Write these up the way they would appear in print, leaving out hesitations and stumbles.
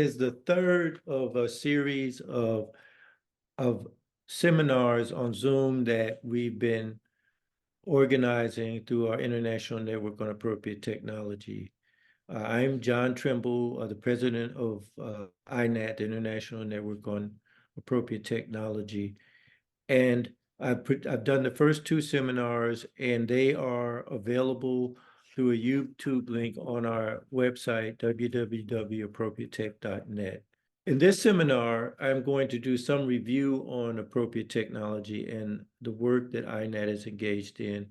Is the third of a series of seminars on Zoom that we've been organizing through our International Network on Appropriate Technology. I'm John Trimble, the president of INAT, the International Network on Appropriate Technology. And I've done the first two seminars, and they are available through a YouTube link on our website, www.appropriatetech.net. In this seminar, I'm going to do some review on appropriate technology and the work that INAT is engaged in,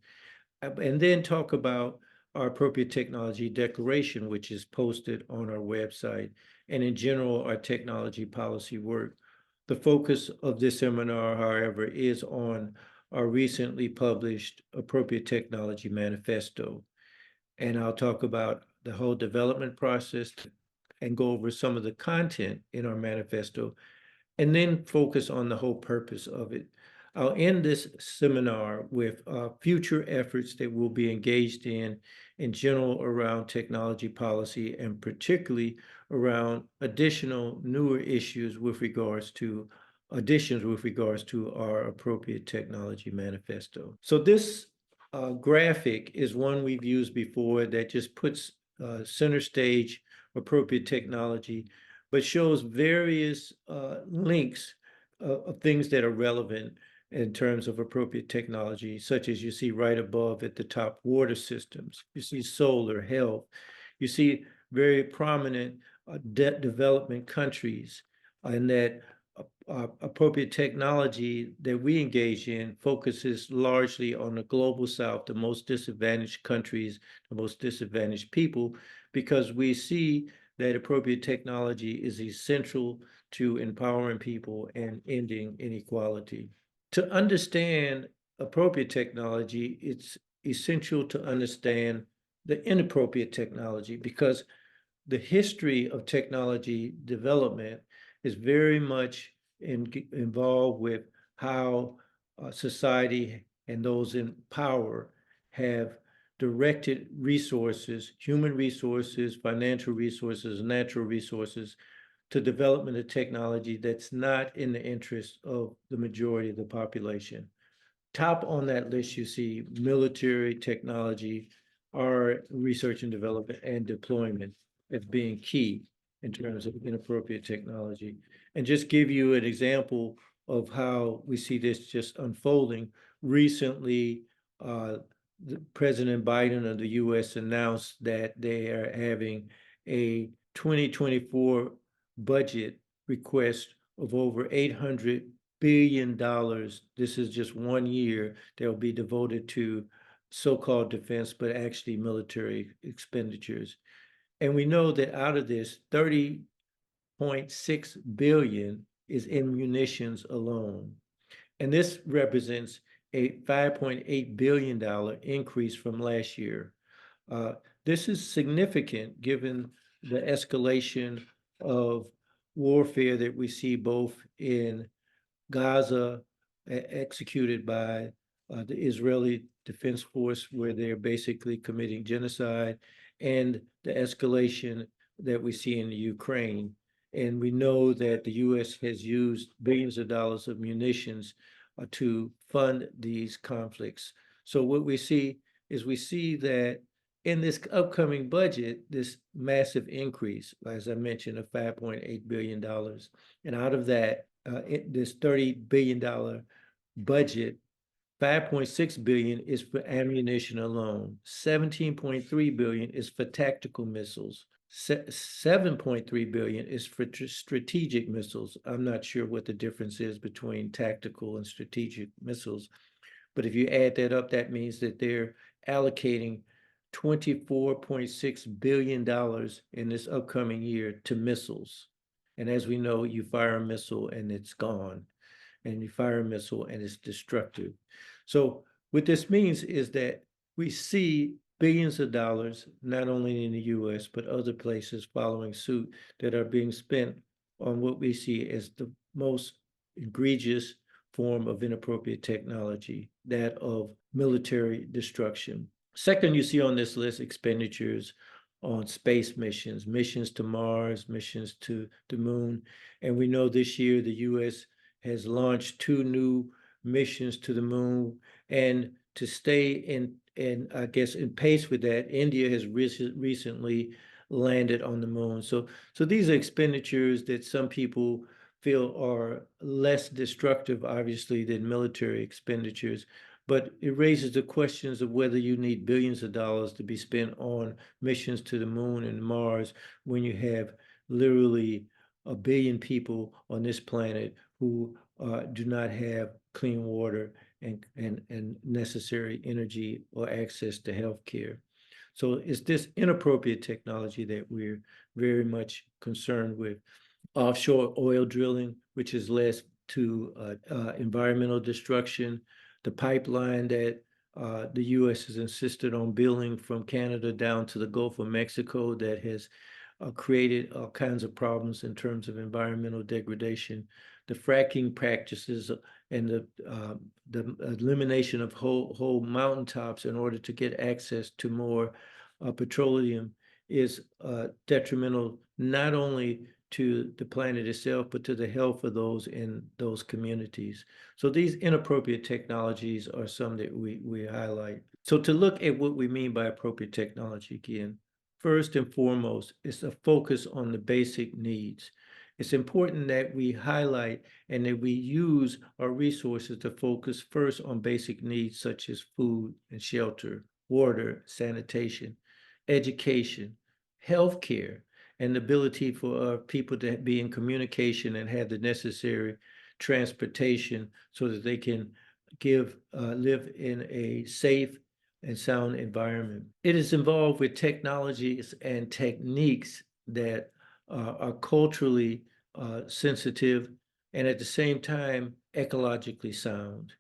and then talk about our appropriate technology declaration, which is posted on our website, and in general, our technology policy work. The focus of this seminar, however, is on our recently published Appropriate Technology Manifesto. And I'll talk about the whole development process and go over some of the content in our manifesto, and then focus on the whole purpose of it. I'll end this seminar with future efforts that we'll be engaged in general around technology policy, and particularly around additional newer issues with regards to additions with regards to our appropriate technology manifesto. So this graphic is one we've used before that just puts center stage appropriate technology, but shows various links of things that are relevant in terms of appropriate technology, such as you see right above at the top, water systems. You see solar, health. You see very prominent development countries, and that appropriate technology that we engage in focuses largely on the global south, the most disadvantaged countries, the most disadvantaged people, because we see that appropriate technology is essential to empowering people and ending inequality. To understand appropriate technology, it's essential to understand the inappropriate technology, because the history of technology development is very much involved with how society and those in power have directed resources, human resources, financial resources, natural resources, to development of technology that's not in the interest of the majority of the population. Top on that list, you see military technology, our research and development and deployment as being key in terms of inappropriate technology. And just give you an example of how we see this just unfolding. Recently, President Biden of the US announced that they are having a 2024 budget request of over $800 billion. This is just 1 year that will be devoted to so-called defense, but actually military expenditures. And we know that out of this, 30.6 billion is in munitions alone. And this represents a $5.8 billion increase from last year. This is significant given the escalation of warfare that we see both in Gaza, executed by the Israeli Defense Force, where they're basically committing genocide, and the escalation that we see in the Ukraine. And we know that the US has used billions of dollars of munitions to fund these conflicts. So what we see is that in this upcoming budget, this massive increase, as I mentioned, of $5.8 billion. And out of that, this $30 billion budget, $5.6 billion is for ammunition alone. $17.3 billion is for tactical missiles. $7.3 billion is for strategic missiles. I'm not sure what the difference is between tactical and strategic missiles, but if you add that up, that means that they're allocating $24.6 billion in this upcoming year to missiles. And as we know, you fire a missile and it's gone, and you fire a missile and it's destructive. So what this means is that we see billions of dollars, not only in the US, but other places following suit, that are being spent on what we see as the most egregious form of inappropriate technology, that of military destruction. Second, you see on this list expenditures on space missions, missions to Mars, missions to the moon. And we know this year the U.S. has launched 2 new missions to the moon. And to stay I guess, in pace with that, India has recently landed on the moon. So these are expenditures that some people feel are less destructive, obviously, than military expenditures. But it raises the questions of whether you need billions of dollars to be spent on missions to the moon and Mars when you have literally a billion people on this planet who do not have clean water and necessary energy or access to health care. So it's this inappropriate technology that we're very much concerned with. Offshore oil drilling, which has led to environmental destruction, the pipeline that the U.S. has insisted on building from Canada down to the Gulf of Mexico that has created all kinds of problems in terms of environmental degradation, the fracking practices and the elimination of whole mountaintops in order to get access to more petroleum is detrimental not only to the planet itself, but to the health of those in those communities. So these inappropriate technologies are some that we highlight. So to look at what we mean by appropriate technology again, first and foremost, is a focus on the basic needs. It's important that we highlight and that we use our resources to focus first on basic needs such as food and shelter, water, sanitation, education, healthcare, and the ability for people to be in communication and have the necessary transportation so that they can live in a safe and sound environment. It is involved with technologies and techniques that are culturally sensitive and at the same time ecologically sound.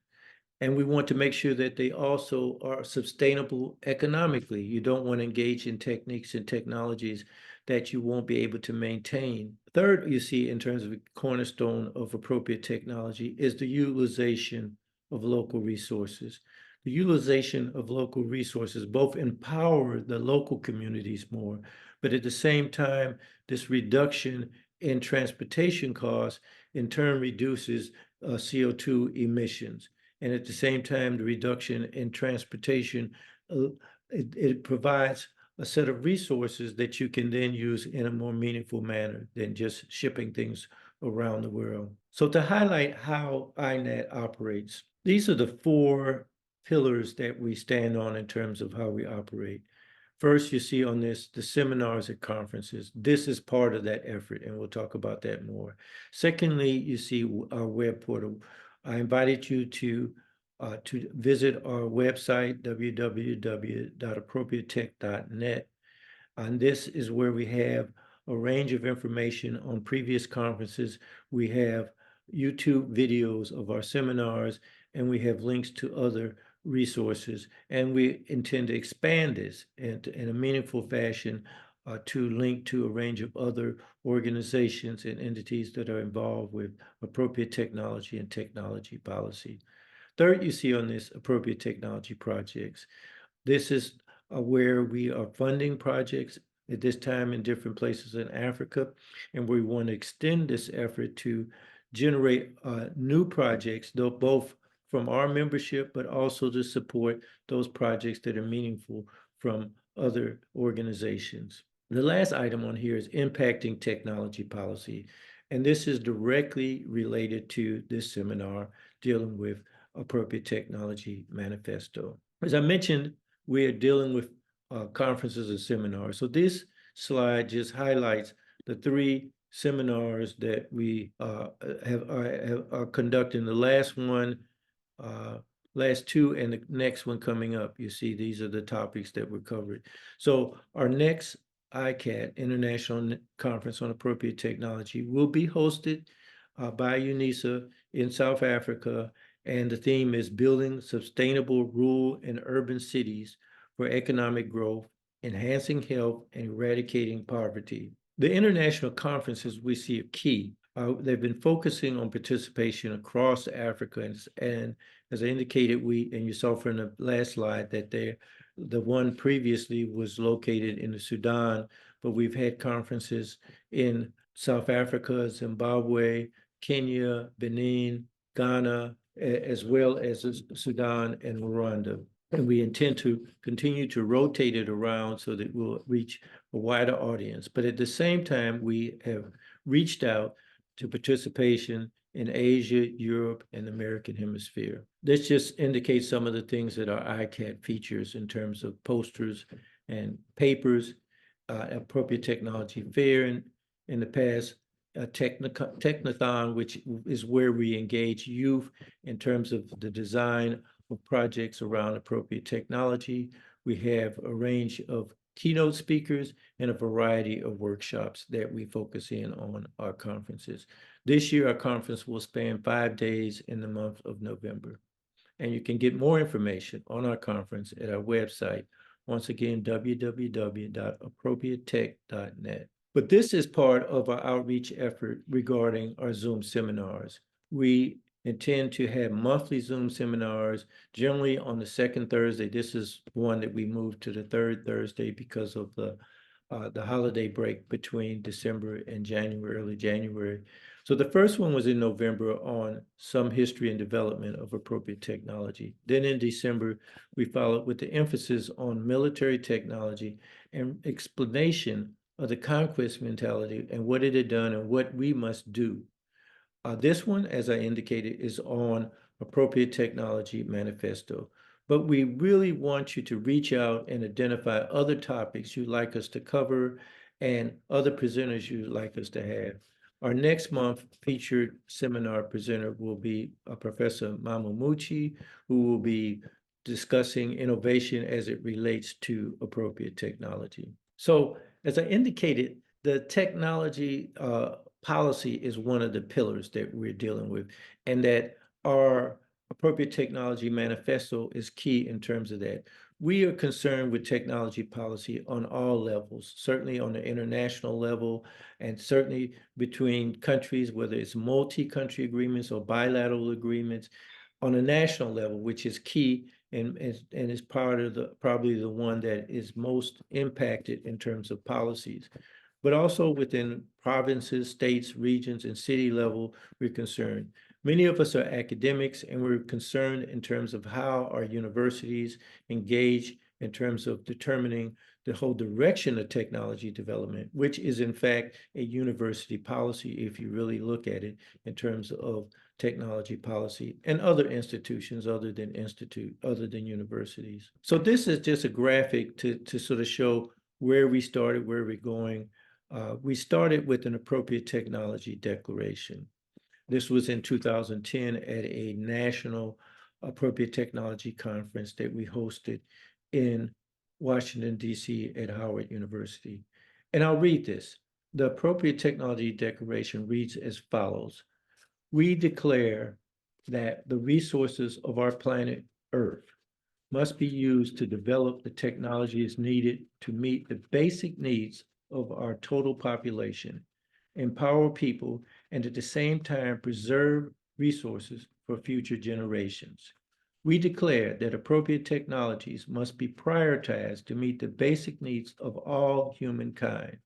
And we want to make sure that they also are sustainable economically. You don't want to engage in techniques and technologies that you won't be able to maintain. Third, you see, in terms of a cornerstone of appropriate technology, is the utilization of local resources. The utilization of local resources both empower the local communities more, but at the same time, this reduction in transportation costs in turn reduces CO2 emissions. And at the same time, the reduction in transportation, it provides a set of resources that you can then use in a more meaningful manner than just shipping things around the world. So to highlight how INAT operates, these are the 4 pillars that we stand on in terms of how we operate. First, you see on this, the seminars at conferences. This is part of that effort, and we'll talk about that more. Secondly, you see our web portal. I invited you to visit our website, www.appropriatetech.net. And this is where we have a range of information on previous conferences. We have YouTube videos of our seminars, and we have links to other resources. And we intend to expand this in a meaningful fashion to link to a range of other organizations and entities that are involved with appropriate technology and technology policy. Third, you see on this appropriate technology projects. This is where we are funding projects at this time in different places in Africa, and we want to extend this effort to generate new projects, though both from our membership, but also to support those projects that are meaningful from other organizations. The last item on here is impacting technology policy, and this is directly related to this seminar dealing with appropriate technology manifesto. As I mentioned, we are dealing with conferences and seminars. So this slide just highlights the 3 seminars that we are conducting. The last one, last 2, and the next one coming up. You see, these are the topics that were covered. So our next ICAT, International Conference on Appropriate Technology, will be hosted by UNISA in South Africa, and the theme is Building Sustainable Rural and Urban Cities for Economic Growth, Enhancing Health, and Eradicating Poverty. The international conferences we see are key. They've been focusing on participation across Africa, and as I indicated, and you saw from the last slide, that they're The one previously was located in the Sudan, but we've had conferences in South Africa, Zimbabwe, Kenya, Benin, Ghana, as well as Sudan and Rwanda. And we intend to continue to rotate it around so that we'll reach a wider audience. But at the same time, we have reached out to participation in Asia, Europe, and the American Hemisphere. This just indicates some of the things that our ICAT features in terms of posters and papers, appropriate technology fair in the past, Technathon, which is where we engage youth in terms of the design of projects around appropriate technology. We have a range of keynote speakers and a variety of workshops that we focus in on our conferences. This year, our conference will span 5 days in the month of November. And you can get more information on our conference at our website. Once again, www.appropriatetech.net. But this is part of our outreach effort regarding our Zoom seminars. We intend to have monthly Zoom seminars, generally on the second Thursday. This is one that we moved to the third Thursday because of the holiday break between December and January, early January. So the first one was in November on some history and development of appropriate technology. Then in December, we followed with the emphasis on military technology and explanation of the conquest mentality and what it had done and what we must do. This one, as I indicated, is on appropriate technology manifesto. But we really want you to reach out and identify other topics you'd like us to cover and other presenters you'd like us to have. Our next month featured seminar presenter will be Professor Mamumuchi, who will be discussing innovation as it relates to appropriate technology. So as I indicated, the technology policy is one of the pillars that we're dealing with, and that our appropriate technology manifesto is key in terms of that. We are concerned with technology policy on all levels, certainly on the international level, and certainly between countries, whether it's multi-country agreements or bilateral agreements, on a national level, which is key and is part of probably the one that is most impacted in terms of policies. But also within provinces, states, regions, and city level, we're concerned. Many of us are academics, and we're concerned in terms of how our universities engage in terms of determining the whole direction of technology development, which is in fact a university policy if you really look at it in terms of technology policy and other institutions other than universities. So this is just a graphic to sort of show where we started, where we're going. We started with an appropriate technology declaration. This was in 2010 at a national appropriate technology conference that we hosted in Washington, D.C. at Howard University. And I'll read this. The appropriate technology declaration reads as follows. We declare that the resources of our planet Earth must be used to develop the technologies needed to meet the basic needs of our total population, empower people, and at the same time preserve resources for future generations. We declare that appropriate technologies must be prioritized to meet the basic needs of all humankind: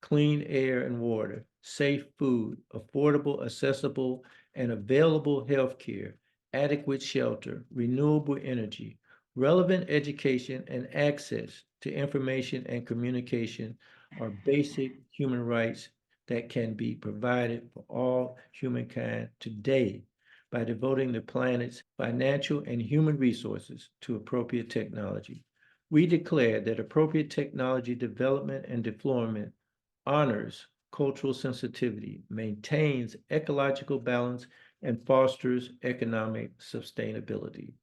clean air and water, safe food, affordable, accessible, and available health care, adequate shelter, renewable energy, relevant education, and access to information and communication are basic human rights that can be provided for all humankind today by devoting the planet's financial and human resources to appropriate technology. We declare that appropriate technology development and deployment honors cultural sensitivity, maintains ecological balance, and fosters economic sustainability.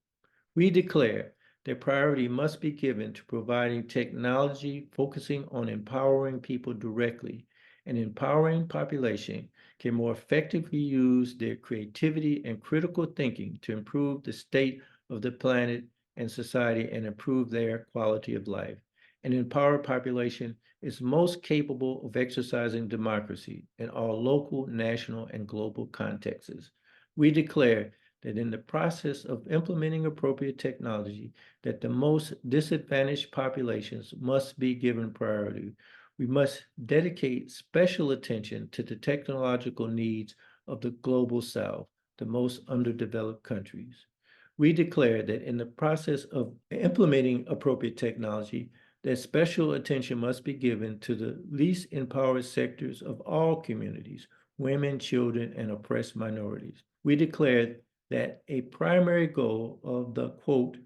We declare that priority must be given to providing technology focusing on empowering people directly. An empowering population can more effectively use their creativity and critical thinking to improve the state of the planet and society and improve their quality of life. An empowered population is most capable of exercising democracy in all local, national, and global contexts. We declare that in the process of implementing appropriate technology, that the most disadvantaged populations must be given priority. We must dedicate special attention to the technological needs of the global South, the most underdeveloped countries. We declare that in the process of implementing appropriate technology, that special attention must be given to the least empowered sectors of all communities, women, children, and oppressed minorities. We declare that a primary goal of the, quote,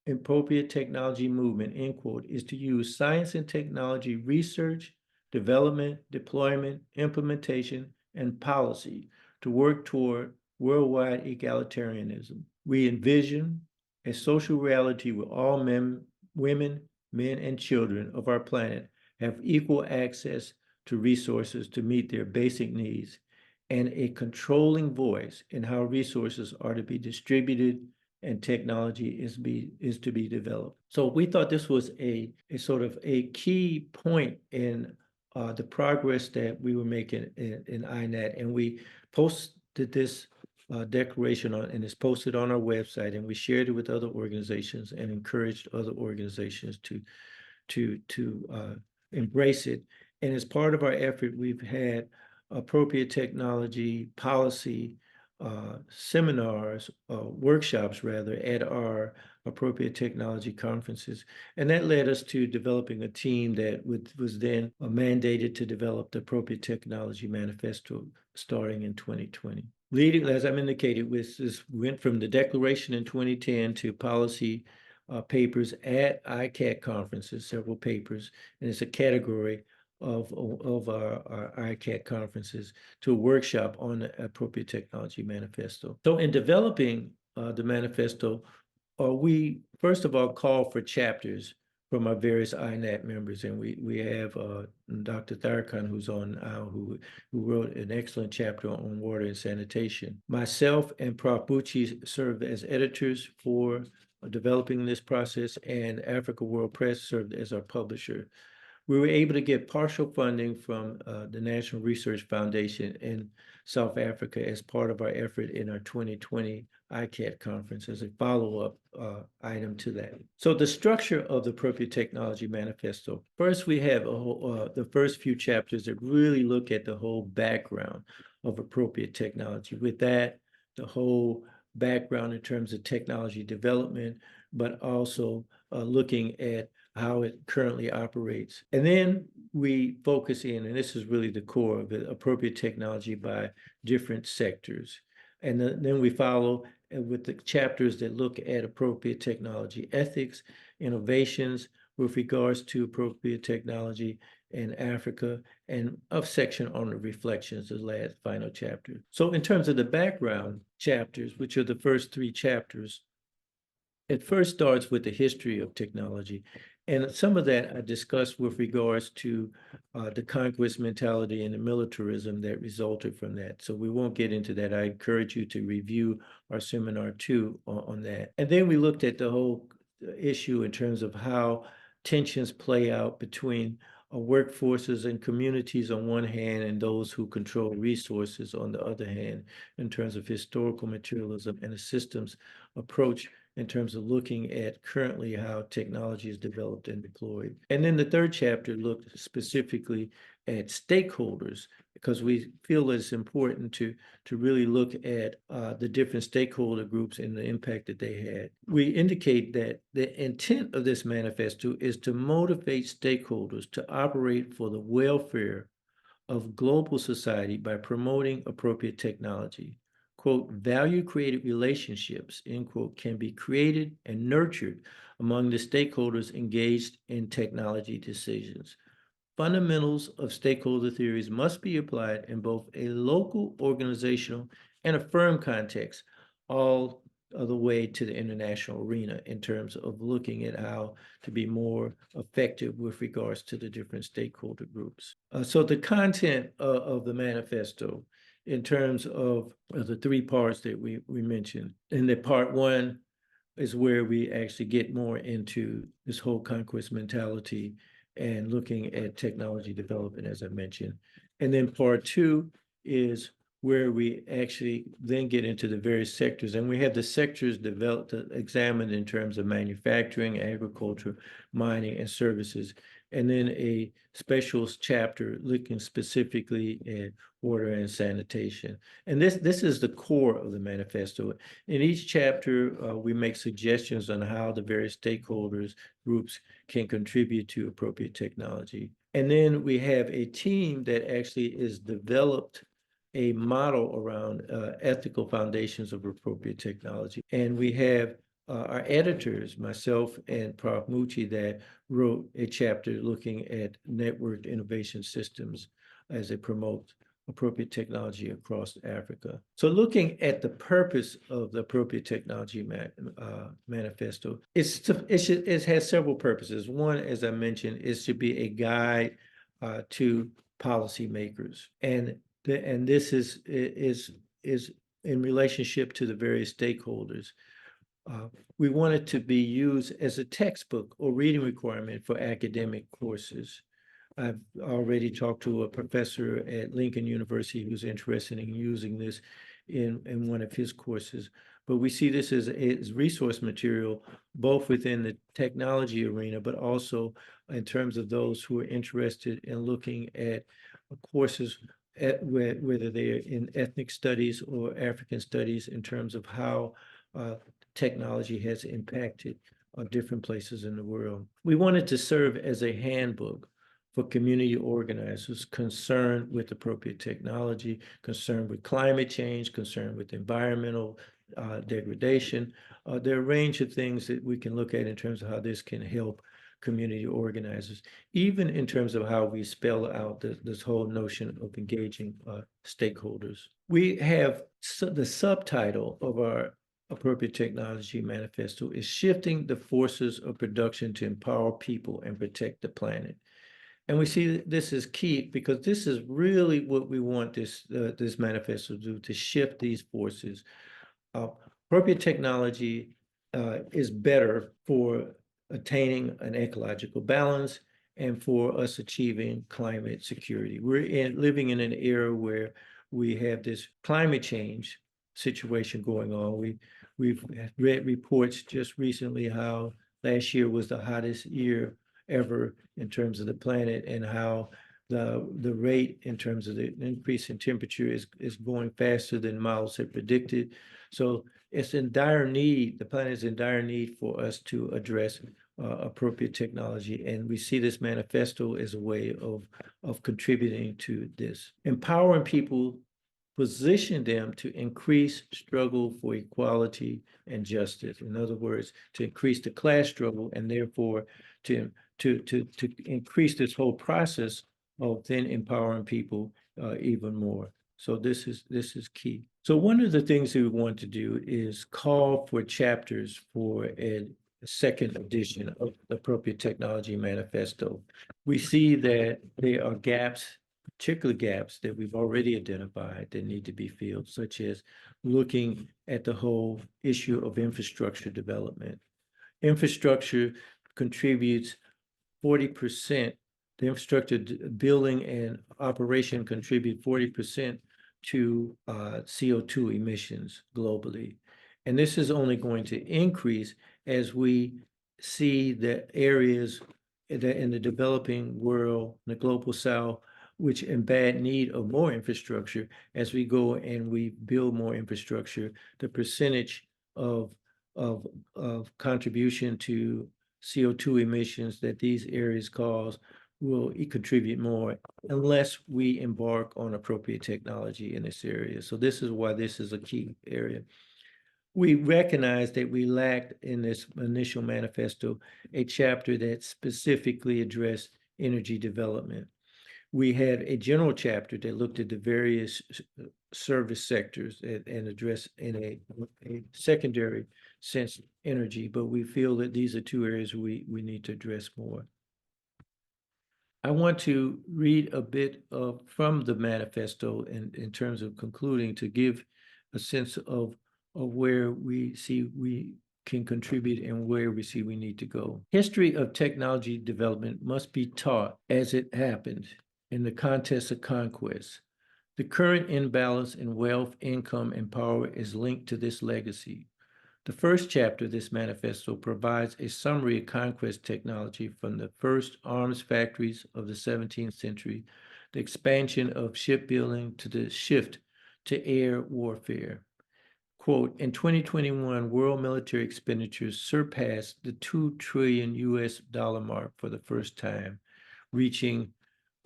appropriate technology movement, end quote, is to use science and technology research, development, deployment, implementation, and policy to work toward worldwide egalitarianism. We envision a social reality where all men, women, men, and children of our planet have equal access to resources to meet their basic needs and a controlling voice in how resources are to be distributed and technology is to be developed. So we thought this was a sort of a key point in the progress that we were making in INAT, and we posted this declaration on, and it's posted on our website, and we shared it with other organizations and encouraged other organizations to embrace it. And as part of our effort, we've had appropriate technology policy seminars, workshops rather, at our appropriate technology conferences. And that led us to developing a team that was then mandated to develop the appropriate technology manifesto starting in 2020. Leading, as I'm indicated, went from the declaration in 2010 to policy papers at ICAT conferences, several papers, and it's a category of our ICAT conferences, to a workshop on the appropriate technology manifesto. So in developing the manifesto, we first of all call for chapters from our various INAT members, and we have Dr. Tharkan, who's on now, who wrote an excellent chapter on water and sanitation. Myself and Prof. Bucci served as editors for developing this process, and Africa World Press served as our publisher. We were able to get partial funding from the National Research Foundation in South Africa as part of our effort in our 2020 ICAT conference as a follow-up item to that. So the structure of the Appropriate Technology Manifesto. First, we have the first few chapters that really look at the whole background of appropriate technology. With that, the whole background in terms of technology development, but also looking at how it currently operates. And then we focus in, and this is really the core of it, appropriate technology by different sectors. And then we follow with the chapters that look at appropriate technology ethics, innovations with regards to appropriate technology in Africa, and a section on the reflections, the last final chapter. So in terms of the background chapters, which are the first three chapters, it first starts with the history of technology. And some of that I discussed with regards to the conquest mentality and the militarism that resulted from that. So we won't get into that. I encourage you to review our seminar 2 on that. And then we looked at the whole issue in terms of how tensions play out between workforces and communities on one hand, and those who control resources on the other hand, in terms of historical materialism and a systems approach in terms of looking at currently how technology is developed and deployed. And then the third chapter looked specifically at stakeholders, because we feel it's important to really look at the different stakeholder groups and the impact that they had. We indicate that the intent of this manifesto is to motivate stakeholders to operate for the welfare of global society by promoting appropriate technology. Quote, value-created relationships, end quote, can be created and nurtured among the stakeholders engaged in technology decisions. Fundamentals of stakeholder theories must be applied in both a local, organizational, and a firm context, all of the way to the international arena in terms of looking at how to be more effective with regards to the different stakeholder groups. So the content of the manifesto, in terms of the three parts that we mentioned. And the part 1 is where we actually get more into this whole conquest mentality and looking at technology development, as I mentioned. And then part 2 is where we actually then get into the various sectors. And we have the sectors developed, examined in terms of manufacturing, agriculture, mining, and services. And then a special chapter looking specifically at water and sanitation. And this is the core of the manifesto. In each chapter, we make suggestions on how the various stakeholders groups can contribute to appropriate technology. And then we have a team that actually is developed a model around ethical foundations of appropriate technology. And we have our editors, myself and Prof. Mucci, that wrote a chapter looking at networked innovation systems as it promotes appropriate technology across Africa. So looking at the purpose of the appropriate technology manifesto, it has several purposes. One, as I mentioned, is to be a guide to policymakers. And this is in relationship to the various stakeholders. We want it to be used as a textbook or reading requirement for academic courses. I've already talked to a professor at Lincoln University who's interested in using this in one of his courses. But we see this as resource material, both within the technology arena, but also in terms of those who are interested in looking at courses, whether they're in ethnic studies or African studies, in terms of how technology has impacted different places in the world. We wanted to serve as a handbook for community organizers concerned with appropriate technology, concerned with climate change, concerned with environmental degradation. There are a range of things that we can look at in terms of how this can help community organizers, even in terms of how we spell out this whole notion of engaging stakeholders. We have the subtitle of our appropriate technology manifesto is Shifting the Forces of Production to Empower People and Protect the Planet. And we see this is key because this is really what we want this manifesto to do, to shift these forces. Appropriate technology is better for attaining an ecological balance and for us achieving climate security. We're living in an era where we have this climate change situation going on. We've read reports just recently how last year was the hottest year ever in terms of the planet, and how the rate in terms of the increase in temperature is going faster than models had predicted. So it's in dire need, the planet is in dire need for us to address appropriate technology. And we see this manifesto as a way of contributing to this. Empowering people, position them to increase struggle for equality and justice. In other words, to increase the class struggle, and therefore to increase this whole process of then empowering people even more. So this is key. So one of the things that we want to do is call for chapters for a second edition of the Appropriate Technology Manifesto. We see that there are gaps, particular gaps that we've already identified that need to be filled, such as looking at the whole issue of infrastructure development. Infrastructure contributes 40%, the infrastructure building and operation contribute 40% to CO2 emissions globally. And this is only going to increase as we see the areas that in the developing world, the global south, which in bad need of more infrastructure. As we go and we build more infrastructure, the percentage of contribution to CO2 emissions that these areas cause will contribute more unless we embark on appropriate technology in this area. So this is why this is a key area. We recognize that we lacked in this initial manifesto a chapter that specifically addressed energy development. We had a general chapter that looked at the various service sectors and addressed in a secondary sense energy, but we feel that these are two areas we need to address more. I want to read a bit from the manifesto in terms of concluding, to give a sense of where we see we can contribute and where we see we need to go. History of technology development must be taught as it happened in the context of conquest, The current imbalance in wealth, income, and power is linked to this legacy. The first chapter of this manifesto provides a summary of conquest technology from the first arms factories of the 17th century, the expansion of shipbuilding to the shift to air warfare. Quote, in 2021, world military expenditures surpassed the 2 trillion US dollar mark for the first time, reaching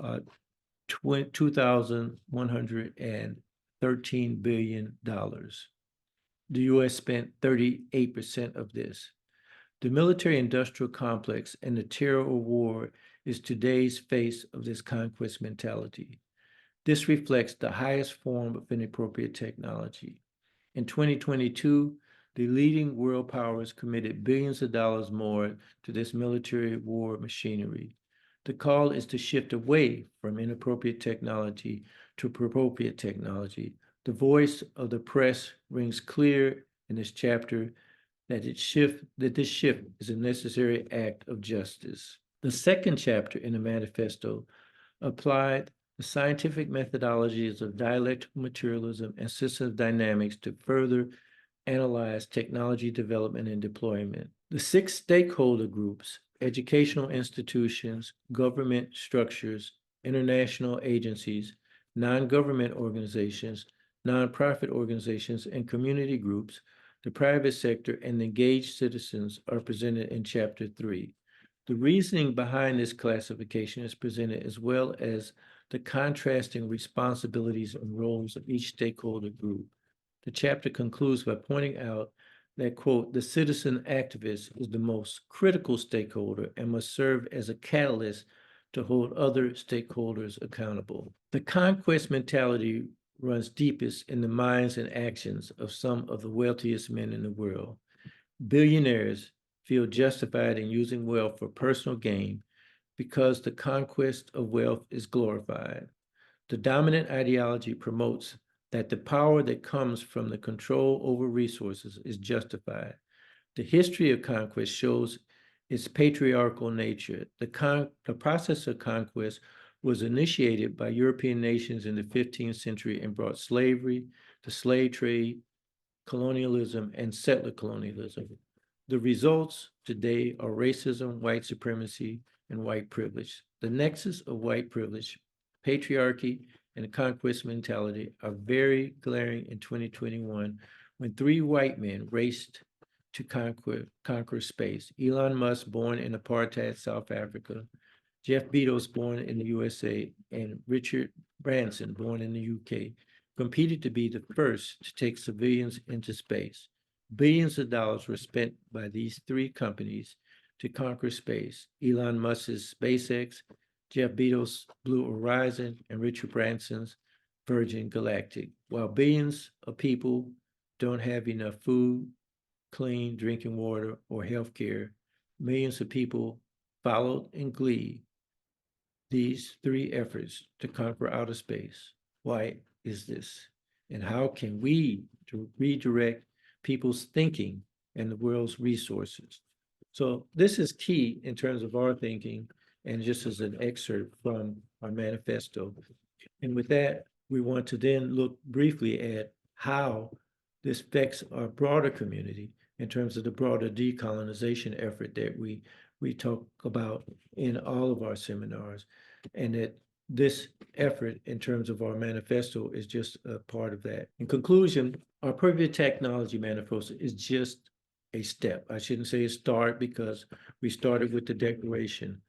$2,113 billion. The US spent 38% of this. The military-industrial complex and the terror of war is today's face of this conquest mentality. This reflects the highest form of inappropriate technology. In 2022, the leading world powers committed billions of dollars more to this military war machinery. The call is to shift away from inappropriate technology to appropriate technology. The voice of the press rings clear in this chapter that this shift is a necessary act of justice. The second chapter in the manifesto applied the scientific methodologies of dialectical materialism and systems dynamics to further analyze technology development and deployment. The 6 stakeholder groups, educational institutions, government structures, international agencies, non-government organizations, nonprofit organizations, and community groups, the private sector, and engaged citizens are presented in Chapter 3. The reasoning behind this classification is presented as well as the contrasting responsibilities and roles of each stakeholder group. The chapter concludes by pointing out that, quote, the citizen activist is the most critical stakeholder and must serve as a catalyst to hold other stakeholders accountable. The conquest mentality runs deepest in the minds and actions of some of the wealthiest men in the world. Billionaires feel justified in using wealth for personal gain because the conquest of wealth is glorified. The dominant ideology promotes that the power that comes from the control over resources is justified. The history of conquest shows its patriarchal nature. The process of conquest was initiated by European nations in the 15th century and brought slavery, the slave trade, colonialism, and settler colonialism. The results today are racism, white supremacy, and white privilege. The nexus of white privilege, patriarchy, and the conquest mentality are very glaring in 2021 when 3 white men raced to conquer space. Elon Musk, born in apartheid South Africa, Jeff Bezos, born in the USA, and Richard Branson, born in the UK, competed to be the first to take civilians into space. Billions of dollars were spent by these 3 companies to conquer space. Elon Musk's SpaceX, Jeff Bezos' Blue Horizon, and Richard Branson's Virgin Galactic. While billions of people don't have enough food, clean drinking water, or health care, millions of people followed in glee these 3 efforts to conquer outer space. Why is this? And how can we redirect people's thinking and the world's resources? So this is key in terms of our thinking, and just as an excerpt from our manifesto. And with that, we want to then look briefly at how this affects our broader community in terms of the broader decolonization effort that we talk about in all of our seminars, and that this effort in terms of our manifesto is just a part of that. In conclusion, our appropriate technology manifesto is just a step. I shouldn't say a start because we started with the declaration.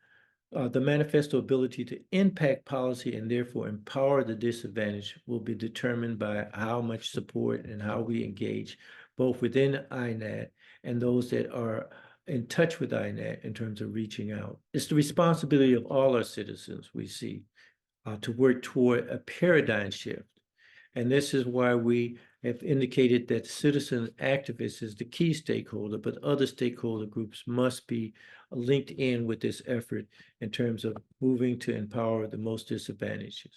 The manifesto ability to impact policy and therefore empower the disadvantaged will be determined by how much support and how we engage both within INAT and those that are in touch with INAT in terms of reaching out. It's the responsibility of all our citizens, we see, to work toward a paradigm shift. And this is why we have indicated that citizen activists is the key stakeholder, but other stakeholder groups must be linked in with this effort in terms of moving to empower the most disadvantaged.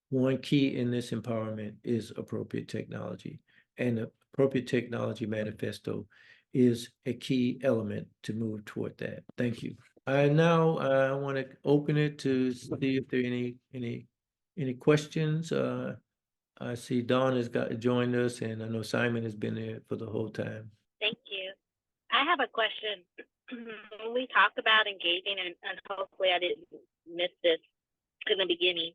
One key in this empowerment is appropriate technology, and the appropriate technology manifesto is a key element to move toward that. Thank you. I want to open it to see if there are any questions. I see Dawn has joined us, and I know Simon has been there for the whole time. Thank you. I have a question. When we talk about engaging, and hopefully I didn't miss this in the beginning,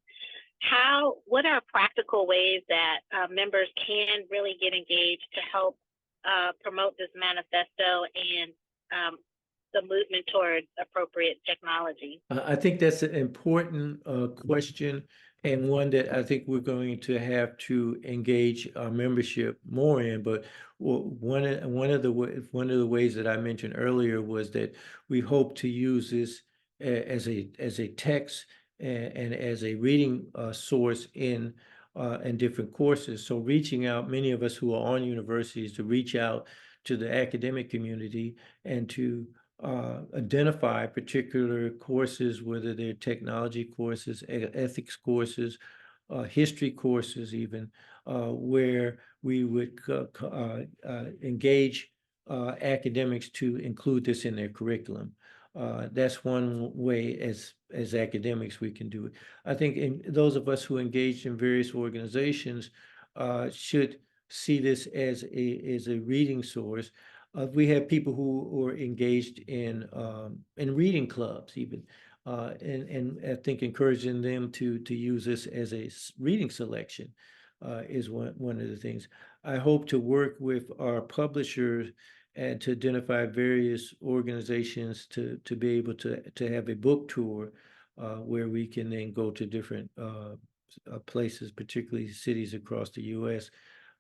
what are practical ways that members can really get engaged to help promote this manifesto and the movement towards appropriate technology? I think that's an important question, and one that I think we're going to have to engage our membership more in. But one of the ways that I mentioned earlier was that we hope to use this as a text and as a reading source in different courses. So reaching out, many of us who are on universities, to reach out to the academic community and to identify particular courses, whether they're technology courses, ethics courses, history courses even, where we would engage academics to include this in their curriculum. That's one way as academics we can do it. I think those of us who engage in various organizations should see this as a reading source. We have people who are engaged in reading clubs even, and I think encouraging them to use this as a reading selection is one of the things. I hope to work with our publishers and to identify various organizations to be able to have a book tour where we can then go to different places, particularly cities across the U.S.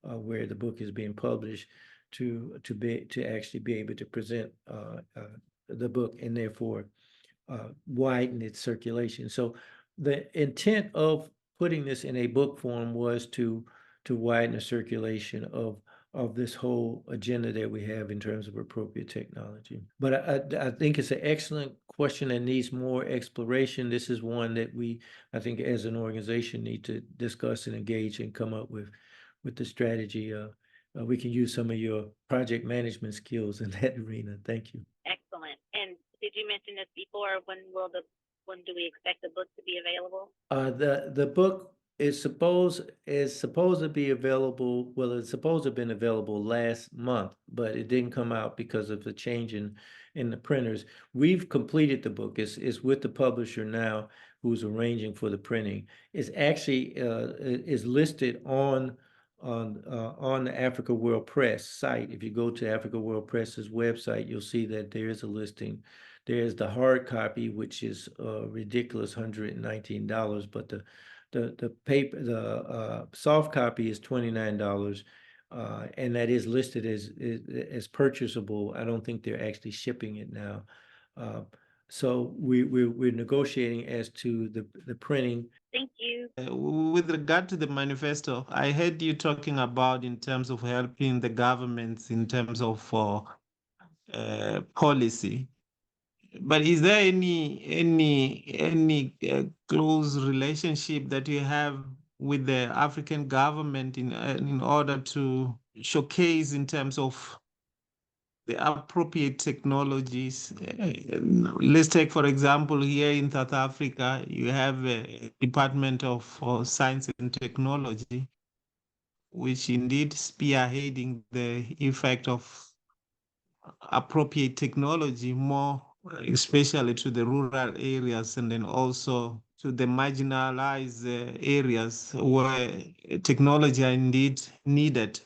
Where the book is being published, to actually be able to present the book and therefore widen its circulation. So the intent of putting this in a book form was to widen the circulation of this whole agenda that we have in terms of appropriate technology. But I think it's an excellent question that needs more exploration. This is one that I think as an organization need to discuss and engage and come up with the strategy. We can use some of your project management skills in that arena. Thank you. Excellent. And did you mention this before? When do we expect the book to be available? The book is supposed to be available. Well, it's supposed to have been available last month, but it didn't come out because of the change in the printers. We've completed the book. It's with the publisher now, who's arranging for the printing. It's actually is listed on the Africa World Press site. If you go to Africa World Press's website, you'll see that there is a listing. There's the hard copy, which is ridiculous, $119, but the paper, the soft copy is $29, and that is listed as purchasable. I don't think they're actually shipping it now. So we're negotiating as to the printing. Thank you. With regard to the manifesto, I heard you talking about in terms of helping the governments in terms of policy. But is there any close relationship that you have with the African government in order to showcase in terms of the appropriate technologies? Let's take, for example, here in South Africa, you have a Department of Science and Technology, which indeed spearheading the effect of appropriate technology more, especially to the rural areas, and then also to the marginalized areas where technology are indeed needed.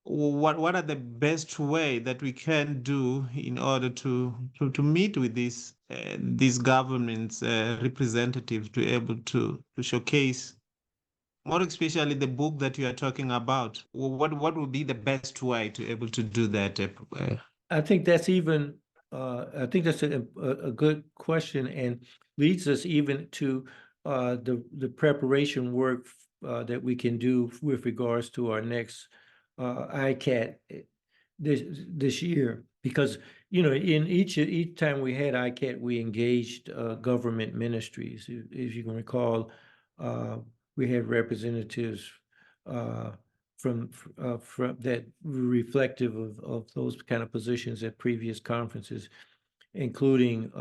What are the best way that we can do in order to meet with these governments representatives to able to showcase, more especially the book that you are talking about? What would be the best way to able to do that? I think that's even I think that's a good question, and leads us even to the preparation work that we can do with regards to our next ICAT this year, because in each time we had ICAT, we engaged government ministries. If you can recall, we had representatives from that reflective of those kind of positions at previous conferences, including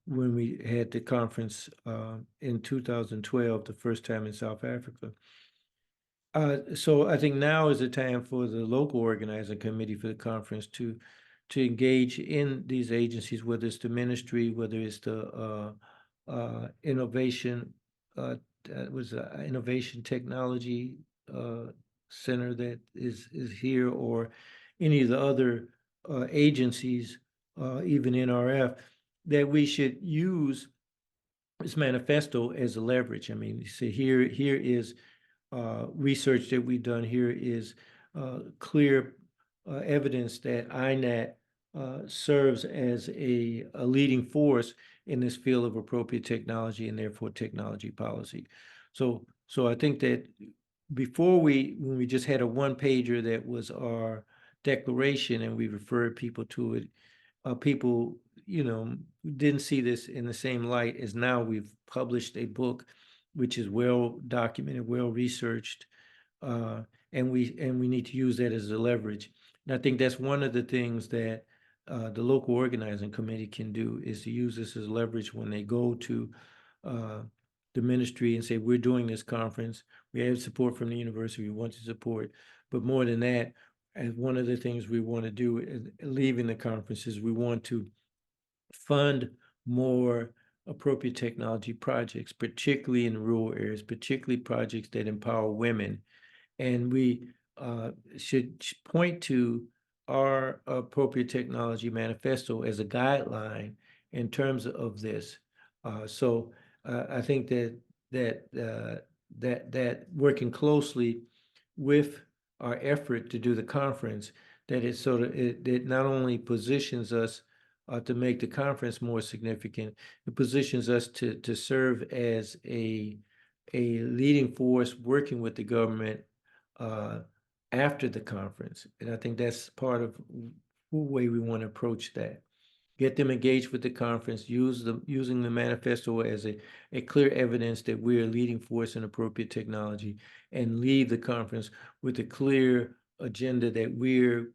when we had the conference in 2012, the first time in South Africa. So I think now is the time for the local organizing committee for the conference to engage in these agencies, whether it's the ministry, whether it's the innovation, innovation technology center that is here, or any of the other agencies, even NRF, that we should use this manifesto as a leverage. I mean, you see, here is research that we've done. Here is clear evidence that INAT serves as a leading force in this field of appropriate technology and therefore technology policy. So I think that before when we just had a one-pager that was our declaration and we referred people to it, people, didn't see this in the same light as now we've published a book which is well documented, well researched, and we need to use that as a leverage. And I think that's one of the things that the local organizing committee can do, is to use this as leverage when they go to the ministry and say, we're doing this conference, we have support from the university, we want to support. But more than that, as one of the things we want to do is, leaving the conferences, we want to fund more appropriate technology projects, particularly in rural areas, particularly projects that empower women. And we should point to our appropriate technology manifesto as a guideline in terms of this. So I think that working closely with our effort to do the conference, that it not only positions us to make the conference more significant, it positions us to serve as a leading force working with the government after the conference. And I think that's part of the way we want to approach that. Get them engaged with the conference, using the manifesto as a clear evidence that we're a leading force in appropriate technology, and leave the conference with a clear agenda that we're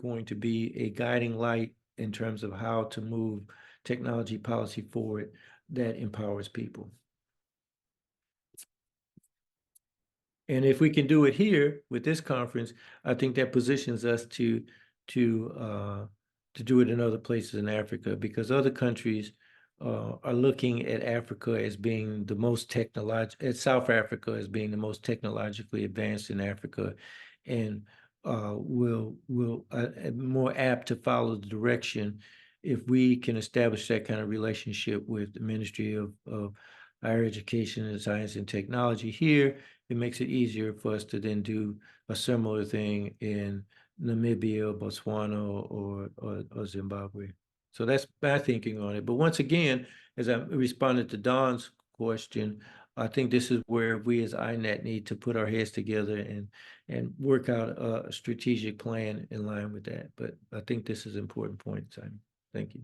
going to be a guiding light in terms of how to move technology policy forward that empowers people. And if we can do it here with this conference, I think that positions us to do it in other places in Africa, because other countries are looking at Africa as being the most at South Africa as being the most technologically advanced in Africa, and will more apt to follow the direction if we can establish that kind of relationship with the Ministry of Higher Education and Science and Technology here. It makes it easier for us to then do a similar thing in Namibia, Botswana, or Zimbabwe. So that's my thinking on it. But once again, as I responded to Don's question, I think this is where we as INAT need to put our heads together and work out a strategic plan in line with that. But I think this is an important point, Simon. Thank you.